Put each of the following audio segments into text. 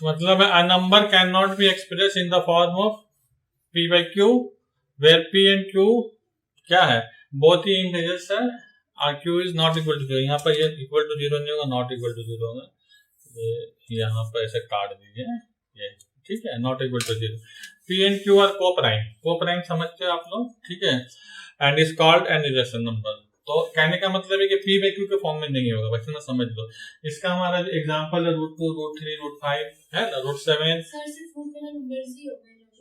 मतलब a number cannot be expressed in the form of p by q where p and q क्या है, both ही integers है और q is not equal to 0। यहाँ पर ये इक्वल टू 0 नहीं होगा, नॉट इक्वल टू 0 होगा। ये यहाँ पर ऐसे काट दीजिए ये, ठीक है, not equal to 0। p and q are coprime समझते हो आप लोग, ठीक है, and is called an irrational number. तो कहने का मतलब है कि p by q के फॉर्म में नहीं होगा, बच्चे ना समझ लो। इसका हमारा एग्जांपल है √2, √3, √5 है ना, √7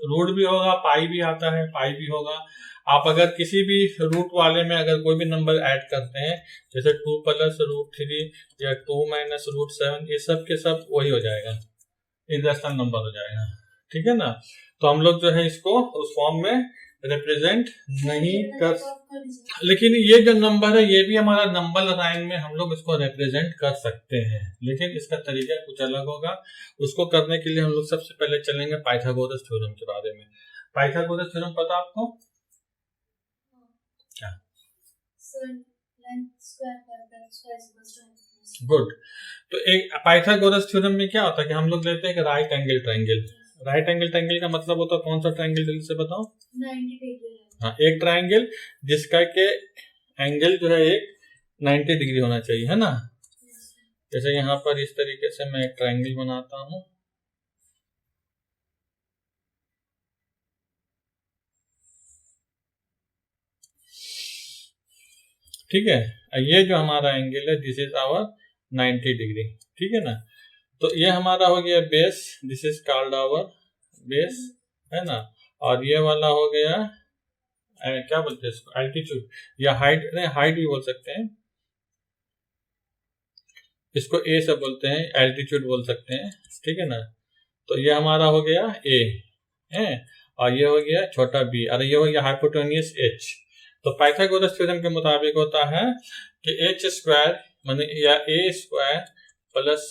रूट भी होगा, पाई भी आता है, पाई भी होगा। आप अगर किसी भी रूट वाले में अगर कोई भी नंबर ऐड करते हैं, जैसे 2 + √3 या 2 - √7, ये सब के सब वही हो जाएगा, इरेशनल नंबर हो जाएगा, ठीक है ना। तो हम लोग जो है इसको उस फॉर्म में रिप्रेजेंट नहीं कर, लेकिन ये जो नंबर है ये भी हमारा नंबर लाइन में हम लोग इसको रिप्रेजेंट कर सकते हैं, लेकिन इसका तरीका कुछ अलग होगा। उसको करने के लिए हम लोग सबसे पहले चलेंगे पाइथागोरस थ्योरम के बारे में। पाइथागोरस थ्योरम पता आपको क्या? गुड। तो एक पाइथागोरस थ्योरम में क्या होता है कि हम लोग लेते हैं कि right angle triangle. Right angle triangle का मतलब होता है कौन सा ट्रायंगल, जल्दी से बताओ। 90 डिग्री। हाँ, एक ट्रायंगल जिसका के एंगल जो है एक 90 डिग्री होना चाहिए, है ना। जैसे यहाँ पर इस तरीके से मैं एक ट्रायंगल बनाता हूँ, ठीक है। ये जो हमारा एंगल है दिस इज आवर 90 डिग्री, ठीक है ना। तो ये हमारा हो गया base, this is called our base, है ना। और ये वाला हो गया क्या बोलते हैं इसको, एल्टीट्यूड या हाइट, नहीं हाइट भी बोल सकते हैं, इसको ए से बोलते हैं, एल्टीट्यूड बोल सकते हैं, ठीक है ना। तो ये हमारा हो गया ए है, और ये हो गया छोटा बी, और ये हो गया हाइपोटेन्यूस एच। तो पाइथागोरस थ्योरम के मुताबिक होता है कि एच स्क्वायर माने या ए स्क्वायर प्लस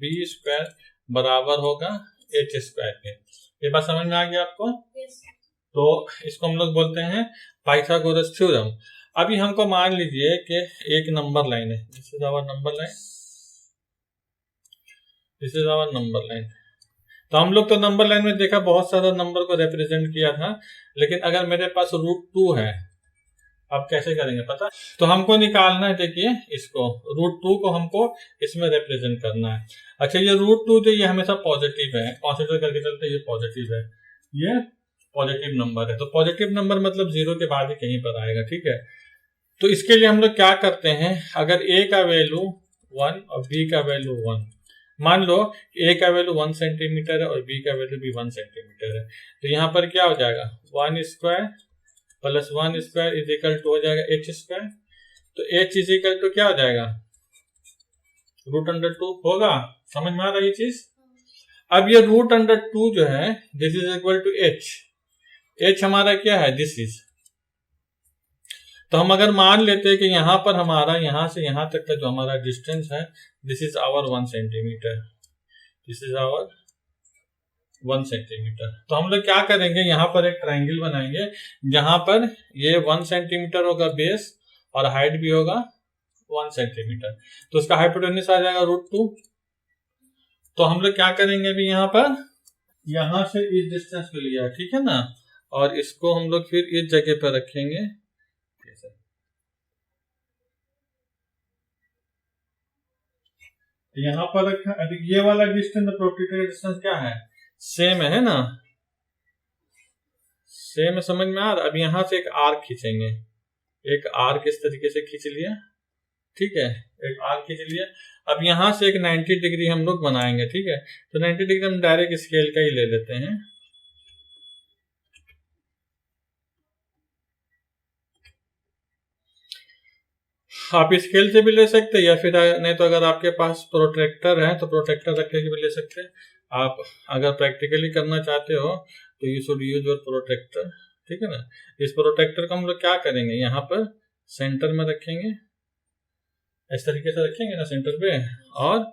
बी स्क्वायर बराबर होगा एच स्क्वायर के। ये बात समझ में आ गया आपको? तो इसको हम लोग बोलते हैं पाइथागोरस थ्योरम। अभी हमको मान लीजिए कि एक नंबर लाइन है, this is our number line, this is our number line. तो हम लोग तो नंबर लाइन में देखा बहुत सारा नंबर को रिप्रेजेंट किया था, लेकिन अगर मेरे पास √2 है, अब कैसे करेंगे पता? तो हमको निकालना है, देखिए इसको √2 को हमको इसमें रिप्रेजेंट करना है। अच्छा, ये √2 जो ये हमेशा पॉजिटिव है, कंसीडर करके चलते ये पॉजिटिव है, ये पॉजिटिव नंबर है। तो पॉजिटिव नंबर मतलब 0 के बाद ही कहीं पर आएगा, ठीक है। तो इसके लिए हम लोग क्या करते हैं, अगर a का वैल्यू 1 और b का वैल्यू 1, मान लो a का वैल्यू 1 सेंटीमीटर है और b का वैल्यू भी 1 सेंटीमीटर है, तो यहाँ पर क्या हो जाएगा 1 square plus 1 square is equal to हो जाएगा h स्क्वायर। तो h इज इक्वल टू क्या हो जाएगा, √2 होगा। समझ में आ रहा है ये चीज? अब ये √2 जो है this is equal to h हमारा क्या है, दिस इज। तो हम अगर मान लेते हैं कि यहाँ पर हमारा यहाँ से यहाँ तक का जो हमारा डिस्टेंस है this is our 1 centimetre, this is our 1 centimetre. तो हम लोग क्या करेंगे, यहाँ पर एक ट्रायंगल बनाएंगे जहां पर ये 1 सेंटीमीटर होगा बेस और हाइट भी होगा 1 सेंटीमीटर, तो उसका हाइपोटेन्यूस आ जाएगा √2। तो हम लोग क्या करेंगे अभी यहाँ पर, यहाँ से इस डिस्टेंस को लिया, ठीक है ना, और इसको हम लोग फिर इस जगह पर रखेंगे, यहाँ पर रखा। ये वाला डिस्टेंस प्रोट्रैक्टर डिस्टेंस क्या है, सेम है ना, सेम समझ में आ रहा। अब यहाँ से एक आर्क खींचेंगे, एक आर्क इस तरीके से खींच लिया, ठीक है, एक आर्क खींच लिया। अब यहाँ से एक 90 डिग्री हम लोग बनाएंगे, ठीक है। तो 90 डिग्री हम डायरेक्ट स्केल का ही ले लेते हैं, आप स्केल से भी ले सकते हैं या फिर नहीं तो अगर आपके पास प्रोट्रैक्टर है तो प्रोट्रैक्टर रख के भी ले सकते हैं। आप अगर प्रैक्टिकली करना चाहते हो तो you should use your protractor, ठीक है ना। इस प्रोट्रैक्टर को हम लोग क्या करेंगे, यहाँ पर सेंटर में रखेंगे, इस तरीके से रखेंगे ना सेंटर पे, और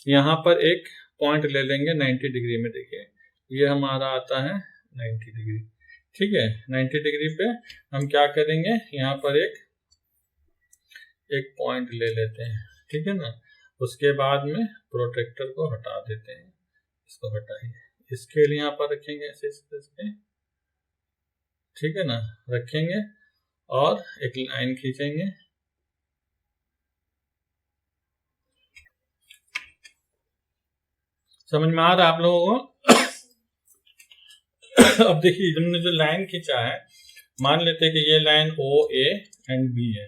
यहाँ पर एक पॉइंट ले लेंगे 90 डिग्री में। देखिए ये हमारा आता है 90 डिग्री, ठीक है। 90 डिग्री पे हम क्या करेंगे, यहाँ पर एक पॉइंट ले लेते हैं, ठीक है ना। उसके बाद में प्रोट्रैक्टर को हटा देते हैं, इसको हटाइए, स्केल यहाँ पर रखेंगे ऐसे इसके, ठीक है ना, रखेंगे और एक लाइन खींचेंगे। समझ में आ रहा है आप लोगों को? अब देखिए हमने जो लाइन खींचा है, मान लेते हैं कि ये line O A and B है,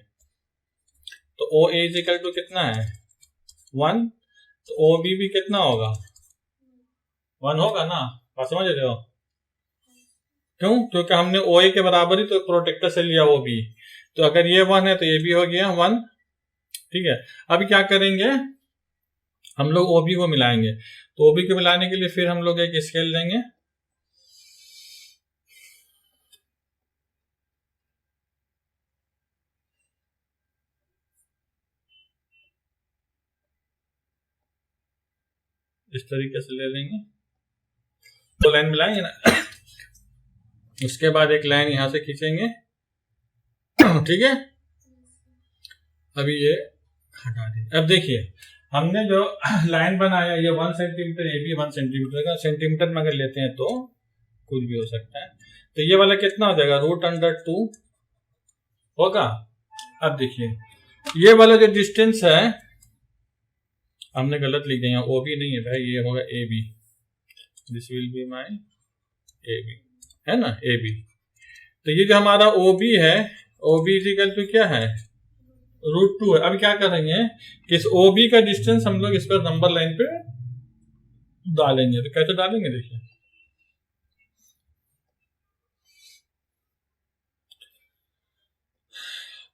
तो ओ ए इजिकल टू कितना है 1, तो ओ बी भी कितना होगा 1 होगा ना, बात समझ रहे हो? क्यों? क्योंकि हमने ओ ए के बराबर ही तो प्रोटेक्टर से लिया ओ बी, तो अगर ये 1 है तो ये भी हो गया 1, ठीक है। अभी क्या करेंगे हम लोग ओ बी को मिलाएंगे, तो ओ बी को मिलाने के लिए फिर हम लोग एक स्केल लेंगे, इस तरीके से ले लेंगे, तो लाइन मिलाएंगे ना, उसके बाद एक लाइन यहां से खींचेंगे, ठीक है। अभी ये हटा दीजिए। अब देखिए हमने जो लाइन बनाया ये 1 सेंटीमीटर, ये भी 1 सेंटीमीटर का, सेंटीमीटर में अगर लेते हैं तो कुछ भी हो सकता है, तो ये वाला कितना हो जाएगा √2 होगा। अब देखिए ये वाला जो डिस्टेंस है, हमने गलत लिख दिया, ओ बी नहीं है भाई, ये होगा A B, this will be my A B, है ना, ए बी। तो ये जो हमारा ओ बी है, ओ बी इजिकल टू क्या है √2 है। अब क्या करेंगे कि इस ओ बी का डिस्टेंस हम लोग इस पर नंबर लाइन पे डालेंगे, तो कैसे डालेंगे देखिए,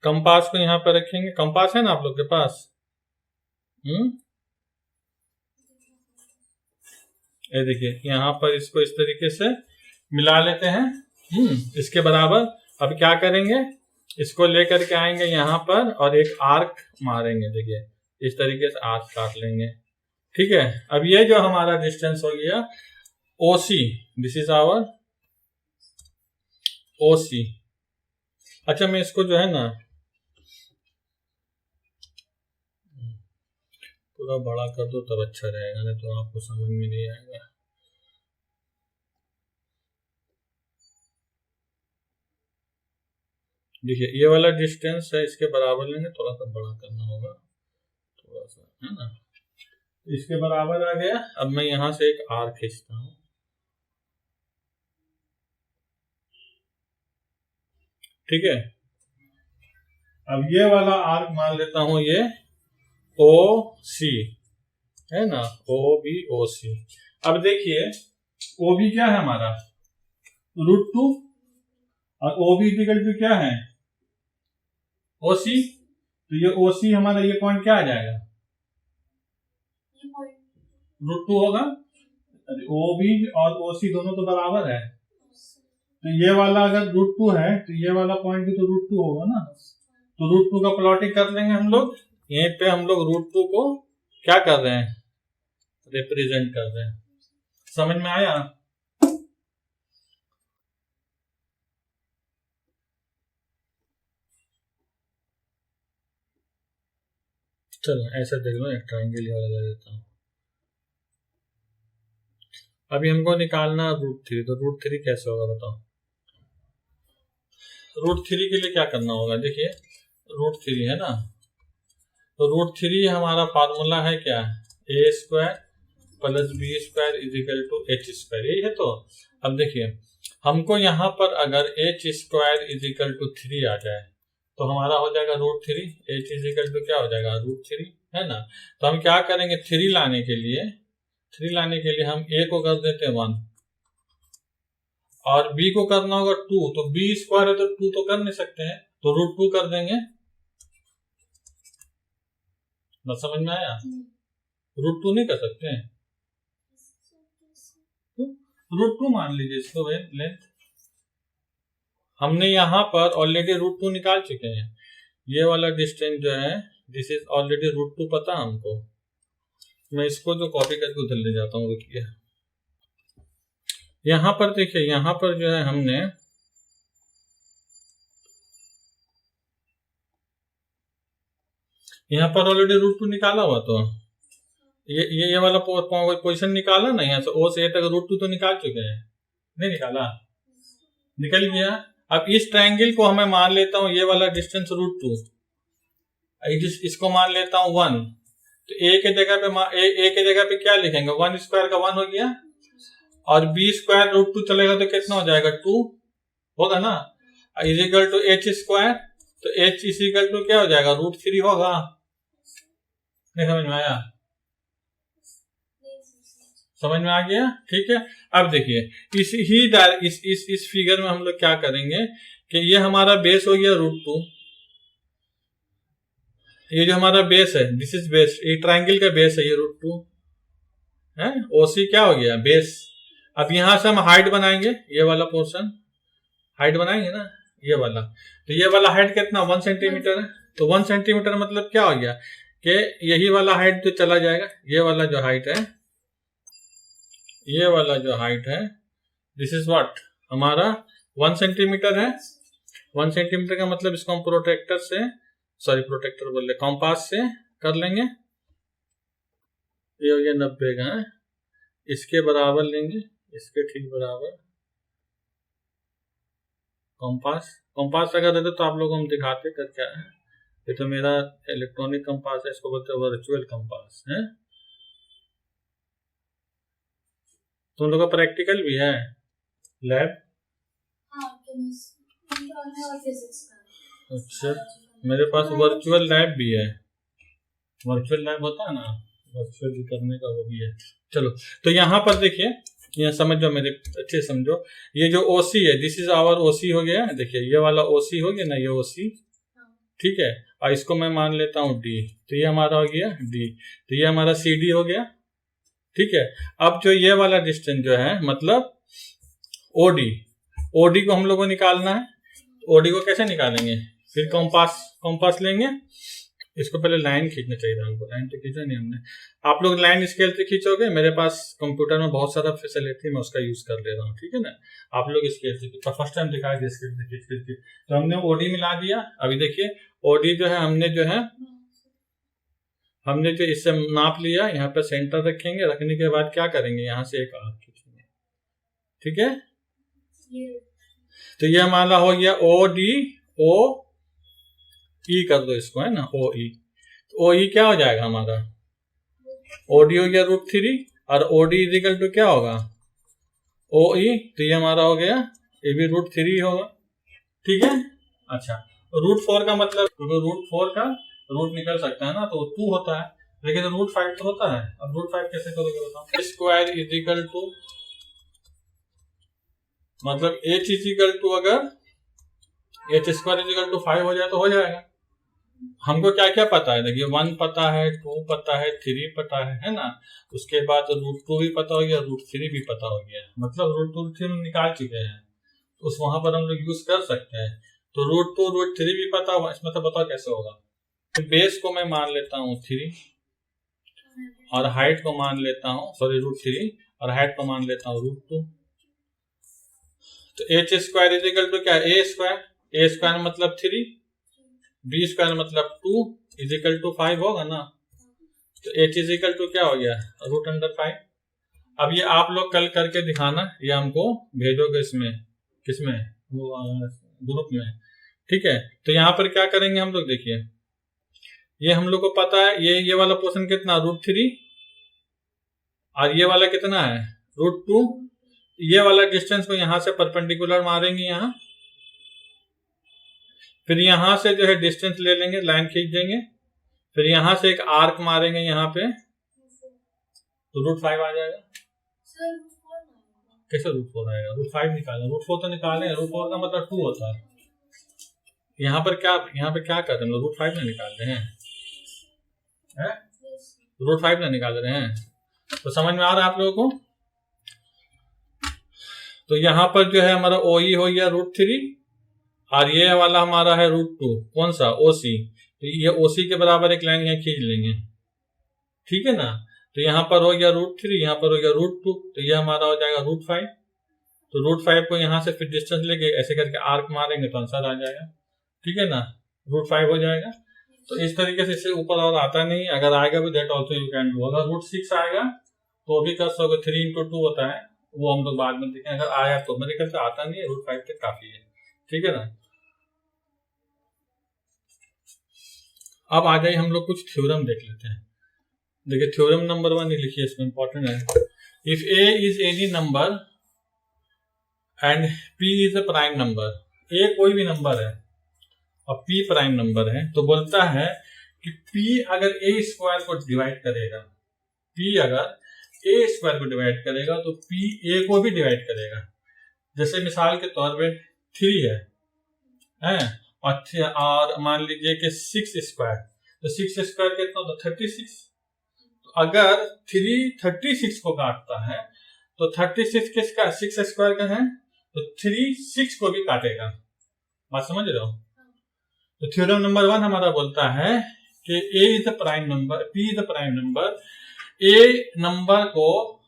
कंपास को यहाँ पर रखेंगे, कंपास है ना आप लोग के पास? ये देखिए यहाँ पर इसको इस तरीके से मिला लेते हैं, इसके बराबर। अब क्या करेंगे, इसको लेकर के आएंगे यहाँ पर और एक आर्क मारेंगे, देखिए इस तरीके से आर्क काट लेंगे, ठीक है। अब ये जो हमारा डिस्टेंस हो गया OC, this is our OC। अच्छा मैं इसको जो है ना पूरा बड़ा कर दो तब अच्छा रहेगा, नहीं तो आपको समझ में नहीं आएगा। देखिए ये वाला डिस्टेंस है, इसके बराबर लेंगे, थोड़ा सा बड़ा करना होगा थोड़ा सा, है ना, इसके बराबर आ गया। अब मैं यहां से एक आर्क खींचता हूं, ठीक है। अब ये वाला आर्क मान लेता हूं ये OC है ना, OBOC। अब देखिए OB क्या है हमारा √2 और OB इक्वल टू क्या है OC, तो ये OC हमारा ये पॉइंट क्या आ जाएगा √2 होगा। OB और OC दोनों तो बराबर है, तो ये वाला अगर √2 है तो ये वाला पॉइंट भी तो √2 होगा ना, तो √2 का प्लॉटिंग कर लेंगे हम लोग। यहीं पे हम लोग √2 को क्या कर रहे हैं रिप्रेजेंट कर रहे हैं, समझ में आया? चलो ऐसा देख लो, एक ट्रायंगल वाला दे देता हूँ। अभी हमको निकालना √3, तो √3 कैसे होगा बताओ? √3 के लिए क्या करना होगा, देखिए √3 है ना, तो √3 हमारा फार्मूला है क्या, a² + b² = h², यही है। तो अब देखिए हमको यहाँ पर अगर h² = 3 आ जाए तो हमारा हो जाएगा √3, h क्या हो जाएगा √3, है ना। तो हम क्या करेंगे 3 लाने के लिए हम a को कर देते हैं 1 और b को करना होगा 2, तो b² है तो 2 तो कर नहीं सकते हैं, तो √2 कर देंगे। बस समझ में आया? √2 नहीं कर सकते हैं, √2 मान लीजिए इसको भाई लेंथ। हमने यहाँ पर ऑलरेडी √2 निकाल चुके हैं, ये वाला डिस्टेंस जो है दिस इज ऑलरेडी √2 पता हमको। मैं इसको जो कॉपी करके उधर ले जाता हूँ, रुकिए। यहाँ पर देखिए, यहाँ पर जो है हमने यहाँ पर ऑलरेडी √2 निकाला हुआ, तो ये वाला पोजीशन निकाला ना, यहाँ से ओ से ए तक √2 तो निकाल चुके हैं, नहीं निकाला? निकल गया। अब इस ट्रायंगल को हमें मान लेता हूं ये वाला डिस्टेंस √2, इसको मान लेता हूं 1, तो ए के जगह पे क्या लिखेंगे? 1 स्क्वायर का 1 हो गया, और b स्क्वायर √2 चलेगा तो कितना हो जाएगा? 2 होगा ना, इजिकल टू h स्क्वायर, तो h इजिकल टू क्या हो जाएगा? √3 होगा। नहीं समझ में आया? समझ में आ गया? ठीक है। अब देखिए इस फिगर में हम लोग क्या करेंगे कि ये हमारा बेस हो गया √2, ये जो हमारा बेस है दिस इज बेस, ये ट्रायंगल का बेस है ये √2 है, ओसी क्या हो गया? बेस। अब यहां से हम हाइट बनाएंगे, ये वाला पोर्शन हाइट बनाएंगे ना, ये वाला, तो ये वाला हाइट कितना? 1 सेंटीमीटर है, तो 1 सेंटीमीटर मतलब क्या हो गया कि यही वाला हाइट जो चला जाएगा, ये वाला जो हाइट है, ये वाला जो हाइट है दिस इज व्हाट हमारा 1 सेंटीमीटर है। 1 सेंटीमीटर का मतलब इसको हम प्रोटेक्टर बोल रहे, कॉम्पास से कर लेंगे, ये हो गया 90 का, इसके बराबर लेंगे, इसके ठीक बराबर कंपास लगा देते तो आप लोगों को हम दिखाते कर क्या है। ये तो मेरा इलेक्ट्रॉनिक कंपास है, इसको बोलते हैं वर्चुअल कंपास है। तुम लोग का प्रैक्टिकल भी है लैब? अच्छा, मेरे पास वर्चुअल लैब भी है, वर्चुअल लैब होता है ना, वर्चुअल करने का वो भी है। चलो, तो यहाँ पर देखिए, यहाँ समझो मेरे अच्छे समझो, ये जो ओसी है दिस इज आवर ओसी हो गया, देखिए ये वाला ओसी हो गया ना, ये ओसी, ठीक है, और इसको मैं मान लेता हूँ डी, तो ये हमारा हो गया डी, तो ये हमारा सी डी हो गया, ठीक है। अब जो ये वाला डिस्टेंस जो है मतलब ओडी को हम लोग को निकालना है, ओडी को कैसे निकालेंगे? फिर कंपास लेंगे, इसको पहले लाइन खींचना चाहिए था हमको, लाइन तो खींचा नहीं हमने। आप लोग लाइन स्केल से खींचोगे, मेरे पास कंप्यूटर में बहुत सारा फैसिलिटी मैं उसका यूज कर ले रहा हूँ, ठीक है ना। आप लोग स्केल से, फर्स्ट टाइम दिखाया कि स्केल से खींच, तो हमने ओडी मिला दिया। अभी देखिए ओडी जो है हमने जो इससे नाप लिया, यहाँ पे सेंटर रखेंगे, रखने के बाद क्या करेंगे, यहाँ से एक आर्क खींचेंगे, ठीक है। तो ये हमारा हो गया ओ डी, ओ ई कर दो इसको, है ना, ओ ई। तो ओ ई क्या हो जाएगा हमारा? ओ डी हो गया √3, और ओ डी इजिकल टू क्या होगा? ओ ई, तो ये हमारा हो गया, ये भी √3 होगा, ठीक है। अच्छा, √4 का मतलब, क्योंकि √4 का रूट निकल सकता है ना, तो 2 होता है, लेकिन √5 तो होता है। अब √5 कैसे करोगे बताओ? स्क्वायर इजिकल टू, मतलब h इजिकल टू, अगर h स्क्वायर इजिकल टू 5 हो जाए तो हो जाएगा। हमको क्या क्या पता है? देखिए 1 पता है, 2 पता है, 3 पता है ना, उसके बाद √2 भी पता हो गया, √3 भी पता हो गया, मतलब √2 हम निकाल चुके हैं, तो उस वहां पर हम लोग यूज कर सकते हैं। तो √2 √3 भी पता होगा, इसमें तो बताओ कैसे होगा। बेस को मैं मान लेता हूँ 3, और हाइट को मान लेता हूँ, √3, और हाइट को मान लेता हूँ √2। तो h स्क्वायर इजिकल टू क्या? a स्क्वायर मतलब 3, b स्क्वायर मतलब 2 इजिकल टू 5 होगा ना, तो h इजिकल टू क्या हो गया? √5। अब ये आप लोग कल करके दिखाना, ये हमको भेजोगे इसमें, किसमें? ग्रुप में, ठीक है। तो यहाँ पर क्या करेंगे हम लोग, देखिए ये हम लोग को पता है, ये वाला पोर्शन कितना? √3, और ये वाला कितना है? √2। ये वाला डिस्टेंस को यहां से परपेंडिकुलर मारेंगे यहाँ, फिर यहां से जो है डिस्टेंस ले लेंगे, लाइन खींच देंगे, फिर यहां से एक आर्क मारेंगे यहाँ पे, तो √5 आ जाएगा। कैसे √4 आएगा? √5 निकालें, √4 तो निकालें, √4 का मतलब 2 होता है। यहाँ पे क्या कर रहे हैं? √5 ना निकाल रहे हैं, √5 ना निकाल रहे हैं, तो समझ में आ रहा है आप लोगों को। तो यहाँ पर जो है हमारा ओ ई हो गया √3, और ये वाला हमारा है √2, कौन सा? ओसी। तो ये ओसी के बराबर एक लाइन यहाँ खींच लेंगे, ठीक है ना। तो यहाँ पर हो गया √3, यहाँ पर हो गया √2, तो ये हमारा हो जाएगा √5। तो √5 को यहाँ से फिर डिस्टेंस लेके ऐसे करके आर्क मारेंगे तो आंसर आ जाएगा, ठीक है ना, √5 हो जाएगा। तो इस तरीके से इससे ऊपर और आता नहीं, अगर आएगा भी that also you can do. अगर √6 आएगा तो भी कर सकोगे, 3 × 2 होता है, वो हम लोग बाद में देखेंगे। अगर आया तो मेरे ख्याल से आता नहीं है, √5 तक काफी है, ठीक है ना। अब आ जाइए हम लोग कुछ थ्योरम देख लेते हैं। देखिए थ्योरम नंबर 1 ही लिखिए, इसमें इंपॉर्टेंट है। If a is any number and p is a prime number, a कोई भी नंबर है और p प्राइम नंबर है, तो बोलता है कि p अगर a² को डिवाइड करेगा, p अगर a² को डिवाइड करेगा तो p a को भी डिवाइड करेगा। जैसे मिसाल के तौर पे 3 है और मान लीजिए कि 6², तो 6² कितना होता है 36। तो अगर 3 36 को काटता है तो 36 किसका 6² का है, तो 3 6 को भी काटेगा। बात समझ रहे हो। तो थ्योरम नंबर 1 हमारा बोलता है कि a is the prime number, p is the prime number, a number को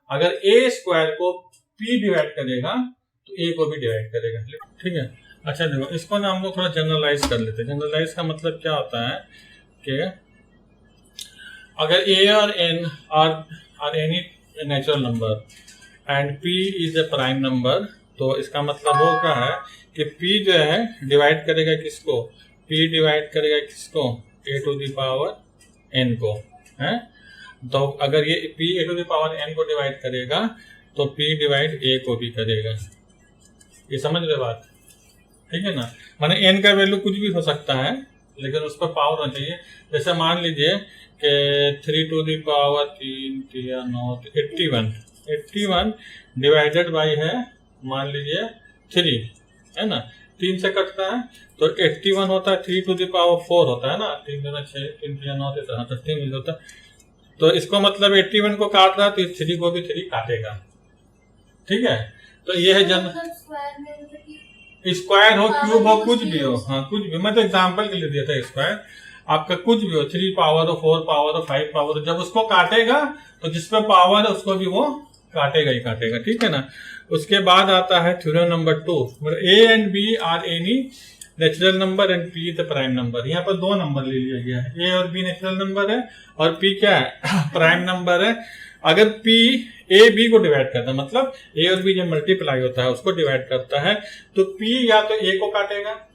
अगर a² को p डिवाइड करेगा तो a को भी डिवाइड करेगा, ठीक है। अच्छा देखो इसको ना हम लोग थोड़ा जनरलाइज कर लेते हैं। जनरलाइज का मतलब क्या होता है कि अगर a और n are any natural number and p is a prime number, तो इसका मतलब वो क्या है कि p जो है डिवाइड करेगा किसको, p डिवाइड करेगा किसको, a⁴n को, है। तो अगर ये p a⁴n को डिवाइड करेगा तो p डिवाइड a को भी करेगा। ये समझ रहे बात, ठीक है ना। माने n का वैल्यू कुछ भी हो सकता है लेकिन उस पर पावर होना चाहिए। जैसे मान लीजिए कि 3 × 3 3 9 81 डिवाइडेड बाई है मान लीजिए 3, है ना, 3 से कटता है तो 81 होता है, 3 × 4 होता है ना, 3 × 6 3 × 9 तो 3 होता है। तो इसको मतलब 81 को काट रहा है तो 3 को भी 3 काटेगा, ठीक है। तो ये है स्क्वायर हो, क्यूब हो, कुछ भी हो, हाँ कुछ भी, मैं तो एग्जाम्पल के लिए दिया था स्क्वायर, आपका कुछ भी हो, 3 पावर हो, 4 पावर हो, 5 पावर हो, जब उसको काटेगा तो जिस पे पावर है उसको भी वो काटेगा ही काटेगा, ठीक है ना। उसके बाद आता है थ्योरम नंबर 2, मतलब a and b are any natural number and p is the prime number. यहाँ पर 2 नंबर ले लिया गया है, a और b नेचुरल नंबर है और p क्या है प्राइम नंबर है। अगर p a b को डिवाइड करता है, मतलब a और b जब मल्टीप्लाई होता है उसको डिवाइड करता है, तो p या तो a को काटेगा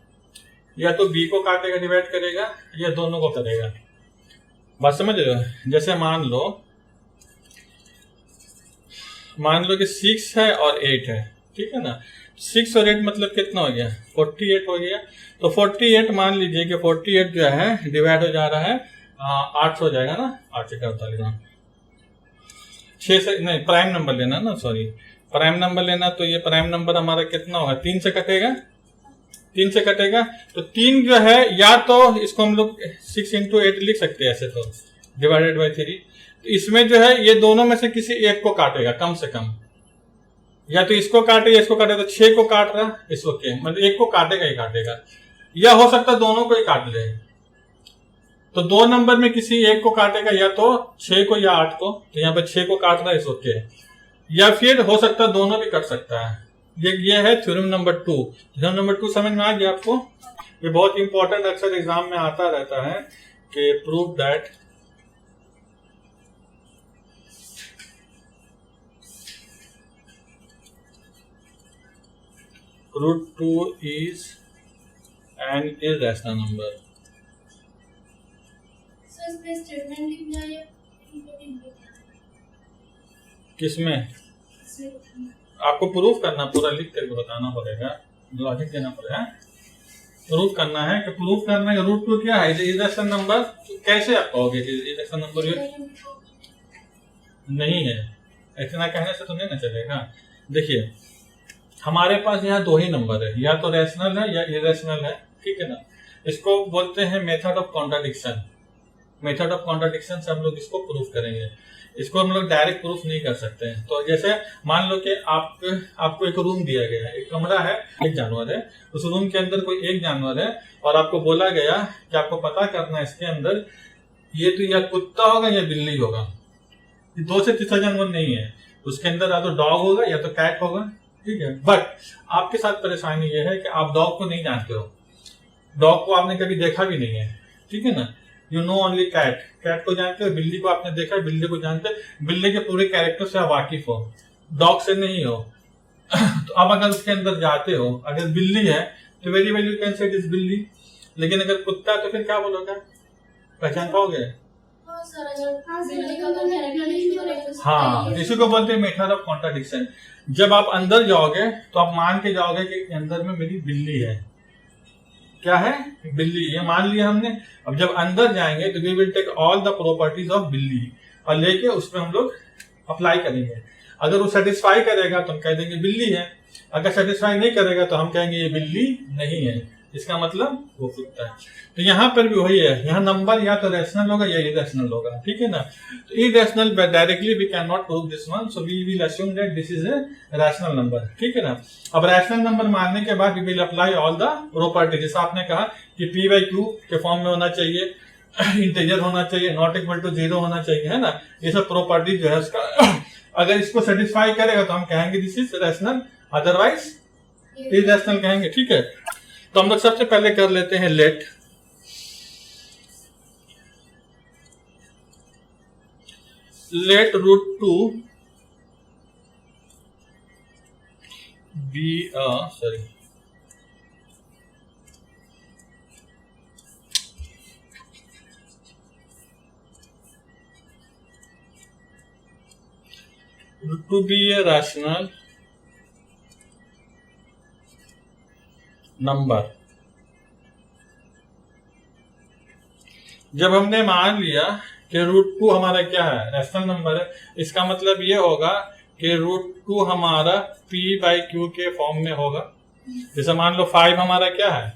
या तो b को काटेगा, डिवाइड करेगा, या दोनों को करेगा। बात समझ रहे हो। जैसे मान लो कि 6 है और 8 है, ठीक है ना। 6 और 8 मतलब कितना हो गया 48 हो गया। तो 48 मान लीजिए कि 48 जो है डिवाइड हो जा रहा है 8 हो जाएगा ना, 8 से 48 6 से नहीं, प्राइम नंबर लेना ना, सॉरी प्राइम नंबर लेना। तो ये प्राइम नंबर हमारा कितना होगा 3 से कटेगा, 3 से कटेगा। तो 3 जो है या तो इसको हम लोग 6 × 8 लिख सकते हैं ऐसे, तो डिवाइडेड बाई 3। तो इसमें जो है ये दोनों में से किसी एक को काटेगा कम से कम, या तो इसको काटे या इसको काटे। तो 6 को काट रहा है इसको के, मतलब एक को काटेगा ही काटेगा, या हो सकता है दोनों को ही काट ले। तो 2 नंबर में किसी एक को काटेगा, या तो 6 को या 8 को। तो यहाँ पे 6 को काट रहा है इसको के, या फिर हो सकता है दोनों भी कट सकता है। ये है थ्योरम नंबर 2। थ्योरम नंबर 2 समझ में आ गया आपको। ये बहुत इंपॉर्टेंट, अक्सर एग्जाम में आता रहता है कि prove that √2 is an irrational number। किसमें आपको प्रूफ करना, पूरा लिख करके बताना पड़ेगा, लॉजिक देना पड़ेगा, प्रूफ करना है। कि प्रूफ करना है √2 क्या है इरेशनल नंबर। कैसे आप कहोगे कि इरेशनल नंबर नहीं है, इतना कहने से तो नहीं ना चलेगा। देखिए हमारे पास यहाँ 2 ही नंबर है, या तो रैशनल है या इरेशनल है, ठीक है ना। इसको बोलते हैं method of contradiction. Method of contradiction से हम लोग इसको प्रूफ करेंगे। इसको हम लोग डायरेक्ट प्रूफ नहीं कर सकते हैं। तो जैसे मान लो कि आपको एक रूम दिया गया है, एक कमरा है, एक जानवर है, उस रूम के अंदर कोई एक जानवर है और आपको बोला गया कि आपको पता करना है इसके अंदर ये तो या कुत्ता होगा या बिल्ली होगा, 2 से तीसरा जानवर नहीं है। उसके अंदर या तो डॉग होगा या तो कैट होगा, ठीक है। बट आपके साथ परेशानी ये है कि आप डॉग को नहीं जानते हो, डॉग को आपने कभी देखा भी नहीं है। ठीक है ना। You know only cat, cat को जानते हो, बिल्ली को आपने देखा है, बिल्ली को जानते हो, बिल्ली के पूरे कैरेक्टर से आप वाकिफ हो, डॉग से नहीं हो। तो अब अगर उसके अंदर जाते हो, अगर बिल्ली है तो very well you can say it is बिल्ली, लेकिन अगर कुत्ता है तो फिर क्या बोलोगे, पहचान पाओगे? हाँ, इसी को बोलते हैं मेथड ऑफ कॉन्ट्राडिक्शन। जब आप अंदर जाओगे तो आप मान के जाओगे कि अंदर में मेरी बिल्ली है, क्या है, बिल्ली, ये मान लिया हमने। अब जब अंदर जाएंगे तो we will take all the properties of बिल्ली और लेके उसमें हम लोग अप्लाई करेंगे। अगर वो सेटिस्फाई करेगा तो हम कह देंगे बिल्ली है, अगर सेटिस्फाई नहीं करेगा तो हम कहेंगे ये बिल्ली नहीं है, इसका मतलब वो कुत्ता है। तो यहाँ पर भी वही है, यहाँ नंबर या तो रैशनल होगा या इरेशनल होगा, ठीक है ना। तो irrational directly we can not prove this one, so we will assume that this is a rational number, ठीक है ना। अब रैशनल नंबर मानने के बाद we will apply all the property, जैसे आपने कहा कि पी बाई क्यू के फॉर्म में होना चाहिए, इंटीजर होना चाहिए, नॉट इक्वल टू 0 होना चाहिए, है ना। ये सब प्रॉपर्टी जो है उसका अगर इसको सेटिस्फाई करेगा तो हम कहेंगे this is rational, otherwise irrational कहेंगे, ठीक है। तो हम लोग सबसे पहले कर लेते हैं let √2 be a to be a rational number. जब हमने मान लिया कि √2 हमारा क्या है, रैशनल नंबर है, इसका मतलब ये होगा कि √2 हमारा p बाई क्यू के फॉर्म में होगा। जैसे मान लो 5 हमारा क्या है,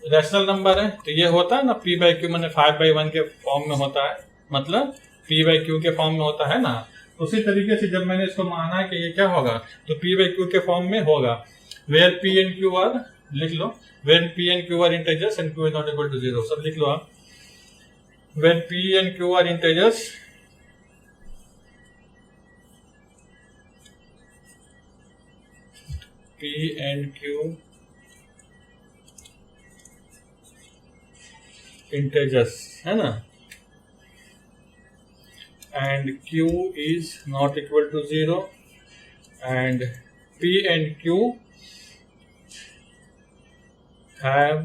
रैशनल नंबर है, तो ये होता है ना p बाई क्यू, मैंने 5/1 के फॉर्म में होता है, मतलब p बाई क्यू के फॉर्म में होता है ना। उसी तरीके से जब मैंने इसको माना कि ये क्या होगा, तो p बाई क्यू के फॉर्म में होगा, where p and q are, लिख लो, when p and q are integers and q is not equal to 0, सब लिख लो आप। when p and q are integers p and q integers, है ना, and q is not equal to 0 and p and q have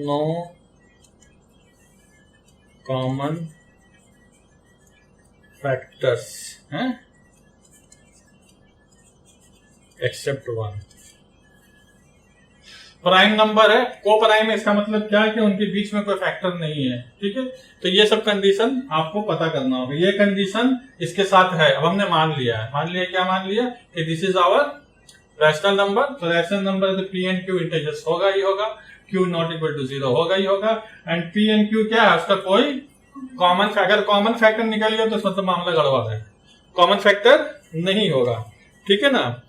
no common factors, except 1। Prime number है, को prime है, इसका मतलब क्या है कि उनके बीच में कोई फैक्टर नहीं है, ठीक है। तो ये सब कंडीशन आपको पता करना होगा, ये कंडीशन इसके साथ है। अब हमने मान लिया है, मान लिया क्या, मान लिया कि this is our rational number. तो रैशनल नंबर तो p एंड q इंटीजर्स होगा ही होगा, q नॉट इक्वल टू 0 होगा ही होगा, एंड p एंड q क्या है, उसका कोई कॉमन फैक्टर, कॉमन फैक्टर निकल गया तो उसका मतलब मामला गड़बड़ है, कॉमन फैक्टर नहीं होगा, ठीक है ना।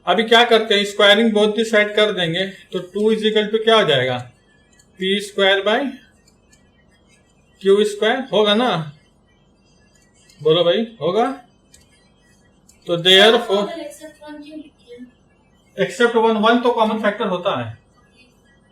अभी क्या करते हैं, स्क्वायरिंग बोथ दी साइड कर देंगे, तो 2 इज इक्वल टू क्या हो जाएगा, p square by q square होगा ना, बोलो भाई, होगा। तो देयरफॉर एक्सेप्ट 1 तो कॉमन फैक्टर होता है,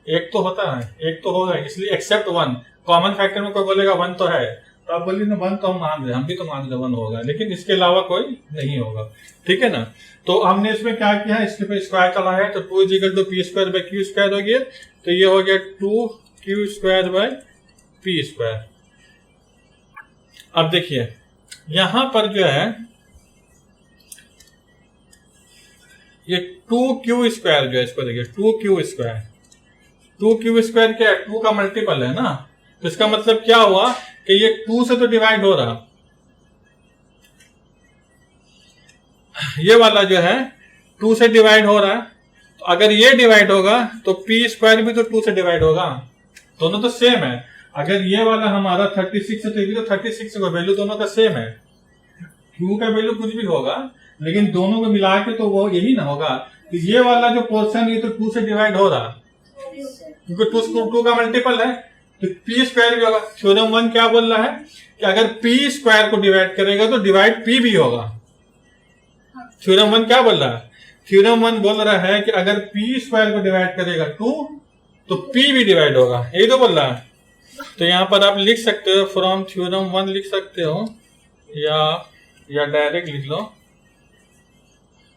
एक तो होता है, एक तो होगा, इसलिए एक्सेप्ट 1 कॉमन फैक्टर में कोई बोलेगा 1 तो है, तो आप बोलिए ना 1 तो हम मान रहे, हम भी तो मान रहे 1 होगा, लेकिन इसके अलावा कोई नहीं होगा, ठीक है ना। तो हमने इसमें क्या किया, इसके पे स्क्वायर चला है, तो 2 is equal to p square by q square हो गया, तो ये हो गया 2q square by p square. अब देखिए यहां पर जो है ये 2q स्क्वायर जो है, इसको देखिए 2q स्क्वायर, 2q स्क्वायर क्या है, 2 का मल्टीपल है ना, तो इसका मतलब क्या हुआ कि ये 2 से तो डिवाइड हो रहा, ये वाला जो है 2 से डिवाइड हो रहा है, तो अगर ये डिवाइड होगा तो p स्क्वायर भी तो 2 से डिवाइड होगा, दोनों तो सेम है। अगर ये वाला हमारा 36 है तो ये तो 36 का वैल्यू दोनों का सेम है, q का वैल्यू कुछ भी होगा, लेकिन दोनों को मिला के तो वो यही ना होगा। तो ये वाला जो पोर्शन ये तो 2 से डिवाइड हो रहा, क्योंकि 2 का मल्टीपल है, तो p स्क्वायर भी होगा। थ्योरम 1 क्या बोल रहा है कि अगर p स्क्वायर को डिवाइड करेगा तो डिवाइड p भी होगा। थ्योरम 1 क्या बोल रहा है, थ्योरम 1 बोल रहा है कि अगर p स्क्वायर को डिवाइड करेगा 2 तो P भी डिवाइड होगा, यही तो बोल रहा है। तो यहाँ पर आप लिख सकते हो फ्रॉम थ्योरम 1 लिख सकते हो, या डायरेक्ट लिख लो,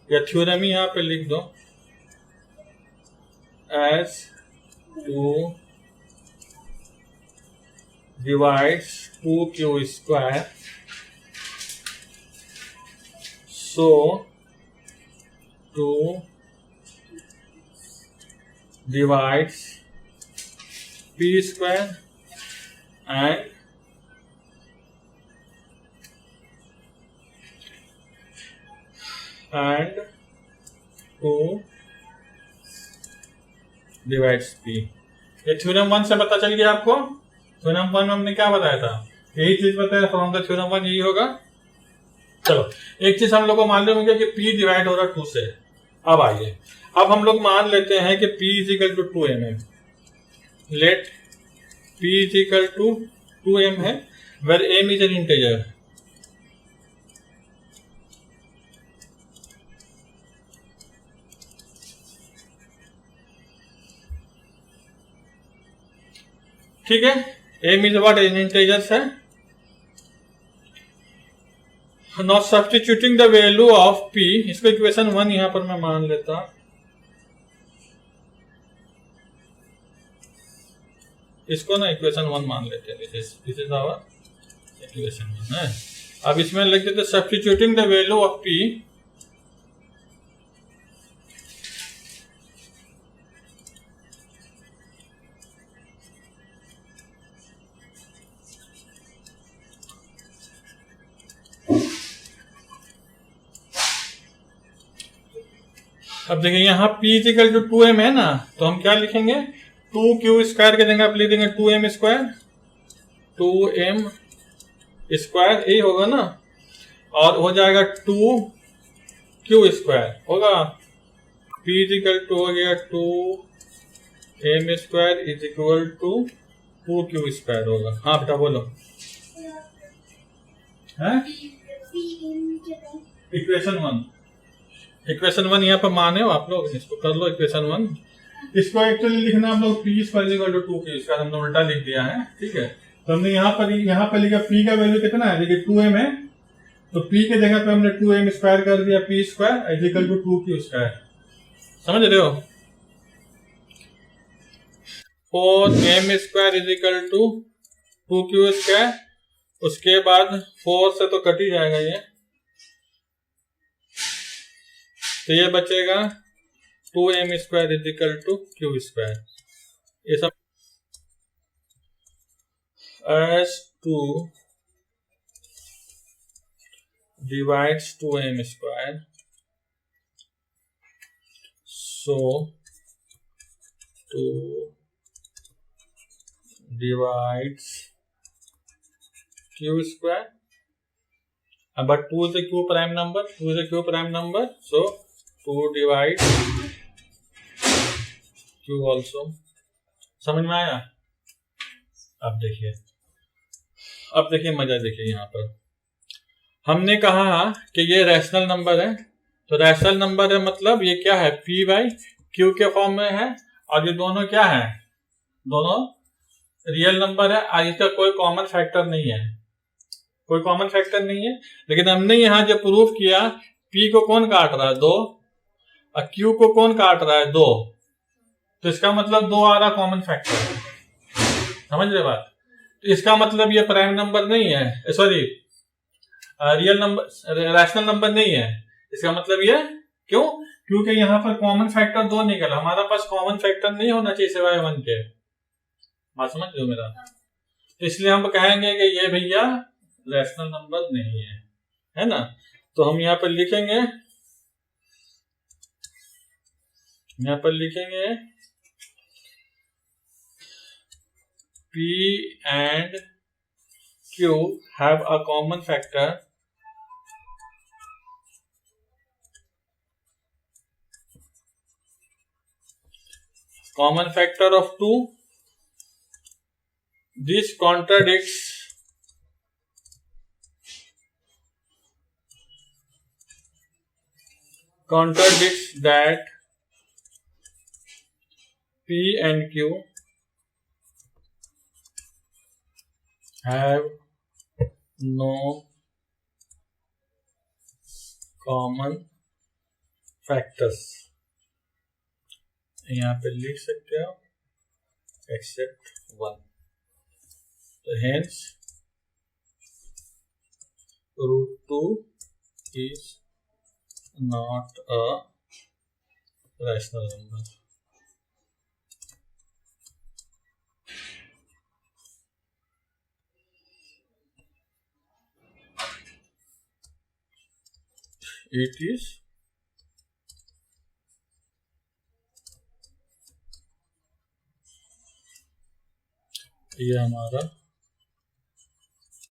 या थ्योरम ही यहाँ पे लिख दो, S 2 divides 2q square, so 2 divides p square and 2 divides p। ये थ्योरम 1 से पता चल गया आपको। थ्योरम 1 में हमने क्या बताया था, यही चीज बताया फ्रॉम द थ्योरम 1, यही होगा। चलो एक चीज हम लोग को मालूम हो गया कि p डिवाइड हो रहा है 2 से। अब आइए, अब हम लोग मान लेते हैं कि p is equal to 2m है। Let p is equal to 2m है, where m is an integer. ठीक है, m is what, an integers है। Now substituting the value of p, इसको इक्वेशन 1 यहां पर मैं मान लेता, इसको ना इक्वेशन 1 मान लेते हैं। दिस इज आवर इक्वेशन 1 है। अब इसमें लिख देते substituting the value of p, अब देखिए यहाँ p इक्वल टू 2m है ना, तो हम क्या लिखेंगे, 2q स्क्वायर के जगह आप लिख देंगे 2m स्क्वायर, 2m स्क्वायर यही होगा ना, और हो जाएगा 2q स्क्वायर होगा। p इक्वल टू हो गया 2m square is equal to 2q square होगा। हाँ बेटा बोलो, है इक्वेशन 1 यहाँ पर माने हो आप लोग, इसको कर लो इक्वेशन 1। इसको एक्चुअली लिखना हम लोग p square equal to 2q square, हमने उल्टा लिख दिया है। ठीक है, तो हमने यहाँ पर लिखा p का वैल्यू कितना है, देखिए 2m है, तो p के जगह पे हमने 2m स्क्वायर कर दिया, p square is equal to 2q square. समझ रहे हो, 4m square is equal to 2q square, उसके बाद 4 से तो कट ही जाएगा ये, तो ये बचेगा 2m square is equal to q square. ये सब as 2 divides 2m square, so 2 divides q square, but 2 is a q prime number, so 2 divides q also। समझ में आया। अब देखिए मजा देखिए, यहाँ पर हमने कहा कि ये रैशनल नंबर है, तो रैशनल नंबर है मतलब ये क्या है, p बाई क्यू के फॉर्म में है, और ये दोनों क्या है, दोनों रियल नंबर है, और इसका कोई कॉमन फैक्टर नहीं है, लेकिन हमने यहाँ जो प्रूफ किया, p को कौन काट रहा है 2, और q को कौन काट रहा है 2, तो इसका मतलब 2 आ रहा कॉमन फैक्टर है। समझ रहे बात, तो इसका मतलब ये प्राइम नंबर नहीं है, sorry real number, rational number नहीं है। इसका मतलब ये क्यों, क्योंकि यहाँ पर कॉमन फैक्टर 2 निकला, हमारा पास कॉमन फैक्टर नहीं होना चाहिए सिवाय 1 के। बात समझ लो मेरा, तो इसलिए हम कहेंगे कि ये भैया रैशनल नंबर नहीं है ना। तो हम यहाँ पर लिखेंगे p and q have a common factor of 2. This contradicts that p P and Q have no common factors, यहाँ पे लिख सकते हो except 1. तो hence √2 is not a rational number. It is ये हमारा